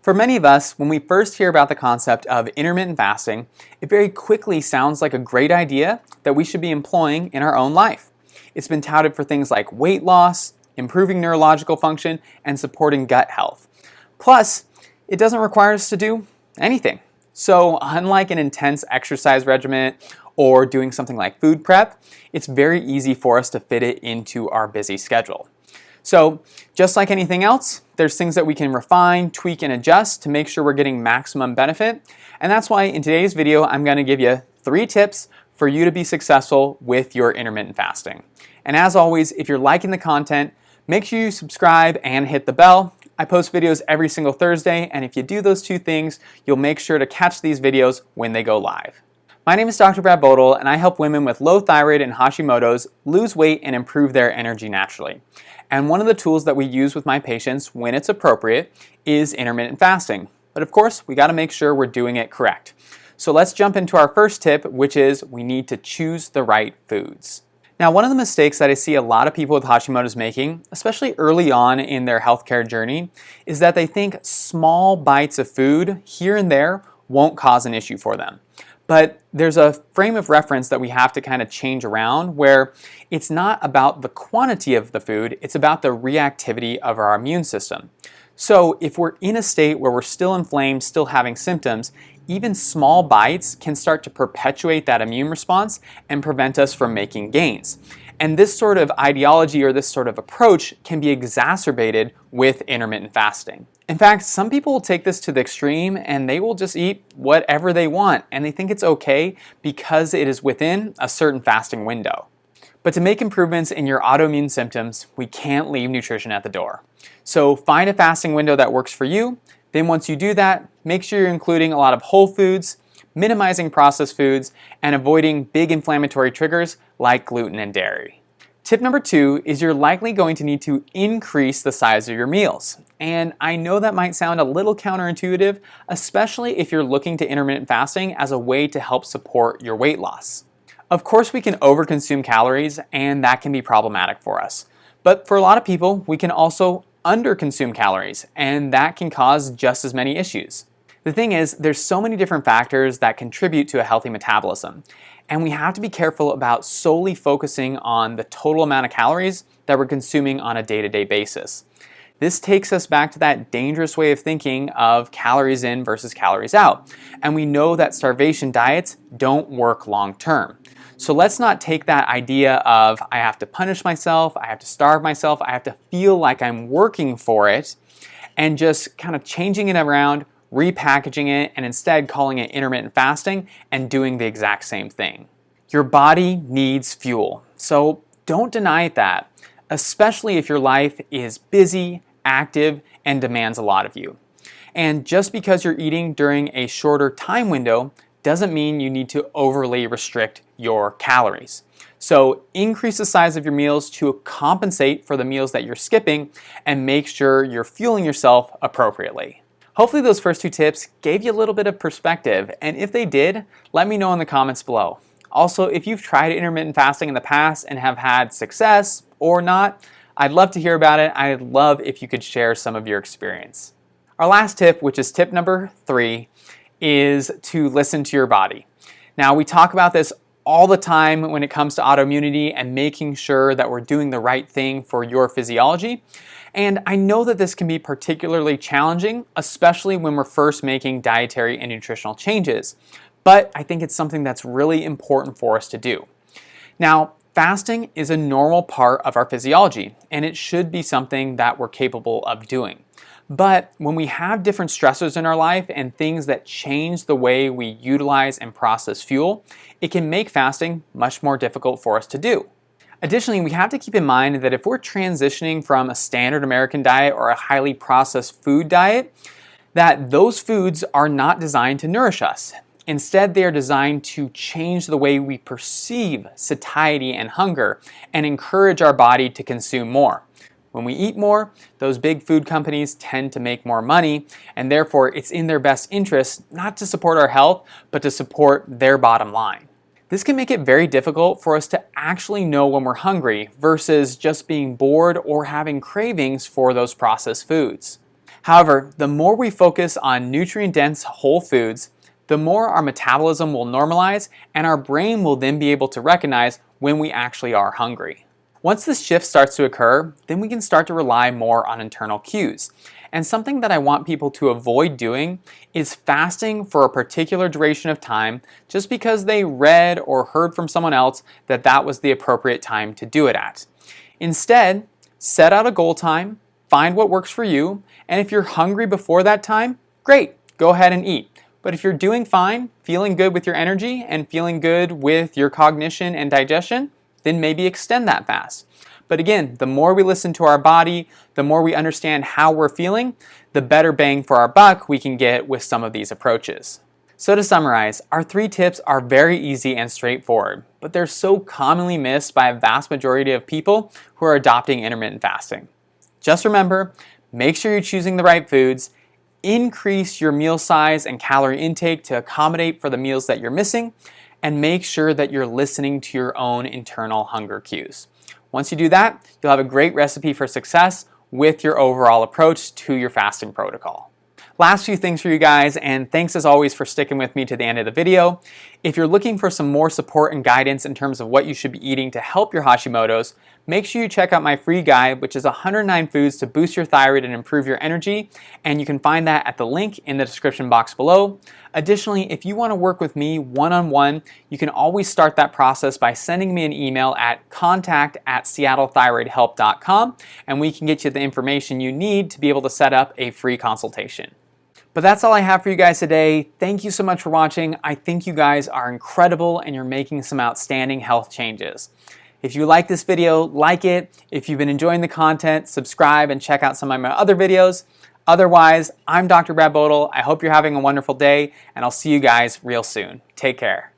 For many of us, when we first hear about the concept of intermittent fasting, it very quickly sounds like a great idea that we should be employing in our own life. It's been touted for things like weight loss, improving neurological function, and supporting gut health. Plus, it doesn't require us to do anything. So, unlike an intense exercise regimen or doing something like food prep, it's very easy for us to fit it into our busy schedule. So, just like anything else, there's things that we can refine, tweak, and adjust to make sure we're getting maximum benefit. And that's why in today's video, I'm going to give you 3 tips for you to be successful with your intermittent fasting. And as always, if you're liking the content, make sure you subscribe and hit the bell. I post videos every single Thursday, and if you do those 2 things, you'll make sure to catch these videos when they go live. My name is Dr. Bodle, and I help women with low thyroid and Hashimoto's lose weight and improve their energy naturally. And one of the tools that we use with my patients when it's appropriate is intermittent fasting. But of course, we got to make sure we're doing it correct. So let's jump into our first tip, which is we need to choose the right foods. Now, one of the mistakes that I see a lot of people with Hashimoto's making, especially early on in their healthcare journey, is that they think small bites of food here and there won't cause an issue for them. But there's a frame of reference that we have to kind of change around where it's not about the quantity of the food, it's about the reactivity of our immune system. So if we're in a state where we're still inflamed, still having symptoms, even small bites can start to perpetuate that immune response and prevent us from making gains. And this sort of ideology or this sort of approach can be exacerbated with intermittent fasting. In fact, some people will take this to the extreme and they will just eat whatever they want and they think it's okay because it is within a certain fasting window. But to make improvements in your autoimmune symptoms, we can't leave nutrition at the door. So find a fasting window that works for you. Then once you do that, make sure you're including a lot of whole foods, minimizing processed foods, and avoiding big inflammatory triggers like gluten and dairy. Tip number 2 is you're likely going to need to increase the size of your meals. And I know that might sound a little counterintuitive, especially if you're looking to intermittent fasting as a way to help support your weight loss. Of course, we can overconsume calories, and that can be problematic for us. But for a lot of people, we can also underconsume calories, and that can cause just as many issues. The thing is, there's so many different factors that contribute to a healthy metabolism, and we have to be careful about solely focusing on the total amount of calories that we're consuming on a day-to-day basis. This takes us back to that dangerous way of thinking of calories in versus calories out, and we know that starvation diets don't work long-term. So let's not take that idea of I have to punish myself, I have to starve myself, I have to feel like I'm working for it, and just kind of changing it around, repackaging it, and instead calling it intermittent fasting and doing the exact same thing. Your body needs fuel, so don't deny that, especially if your life is busy, active, and demands a lot of you. And just because you're eating during a shorter time window doesn't mean you need to overly restrict your calories. So increase the size of your meals to compensate for the meals that you're skipping and make sure you're fueling yourself appropriately. Hopefully those first 2 tips gave you a little bit of perspective, and if they did, let me know in the comments below. Also, if you've tried intermittent fasting in the past and have had success or not, I'd love to hear about it. I'd love if you could share some of your experience. Our last tip, which is tip number 3, is to listen to your body. Now, we talk about this all the time when it comes to autoimmunity and making sure that we're doing the right thing for your physiology. And I know that this can be particularly challenging, especially when we're first making dietary and nutritional changes. But I think it's something that's really important for us to do. Now, fasting is a normal part of our physiology, and it should be something that we're capable of doing. But when we have different stressors in our life and things that change the way we utilize and process fuel, it can make fasting much more difficult for us to do. Additionally, we have to keep in mind that if we're transitioning from a standard American diet or a highly processed food diet, that those foods are not designed to nourish us. Instead, they are designed to change the way we perceive satiety and hunger and encourage our body to consume more. When we eat more, those big food companies tend to make more money, and therefore it's in their best interest not to support our health, but to support their bottom line. This can make it very difficult for us to actually know when we're hungry versus just being bored or having cravings for those processed foods. However, the more we focus on nutrient-dense whole foods, the more our metabolism will normalize and our brain will then be able to recognize when we actually are hungry. Once this shift starts to occur, then we can start to rely more on internal cues. And something that I want people to avoid doing is fasting for a particular duration of time just because they read or heard from someone else that that was the appropriate time to do it at. Instead, set out a goal time, find what works for you, and if you're hungry before that time, great, go ahead and eat. But if you're doing fine, feeling good with your energy and feeling good with your cognition and digestion, then maybe extend that fast. But again, the more we listen to our body, the more we understand how we're feeling, the better bang for our buck we can get with some of these approaches. So to summarize, our 3 tips are very easy and straightforward, but they're so commonly missed by a vast majority of people who are adopting intermittent fasting. Just remember, make sure you're choosing the right foods, increase your meal size and calorie intake to accommodate for the meals that you're missing, and make sure that you're listening to your own internal hunger cues. Once you do that, you'll have a great recipe for success with your overall approach to your fasting protocol. Last few things for you guys, and thanks as always for sticking with me to the end of the video. If you're looking for some more support and guidance in terms of what you should be eating to help your Hashimoto's, make sure you check out my free guide, which is 109 foods to boost your thyroid and improve your energy, and you can find that at the link in the description box below. Additionally, if you want to work with me one-on-one, you can always start that process by sending me an email at contact@seattlethyroidhelp.com, and we can get you the information you need to be able to set up a free consultation. But that's all I have for you guys today. Thank you so much for watching. I think you guys are incredible and you're making some outstanding health changes. If you like this video, like it. If you've been enjoying the content, subscribe and check out some of my other videos. Otherwise, I'm Dr. Bodle. I hope you're having a wonderful day, and I'll see you guys real soon. Take care.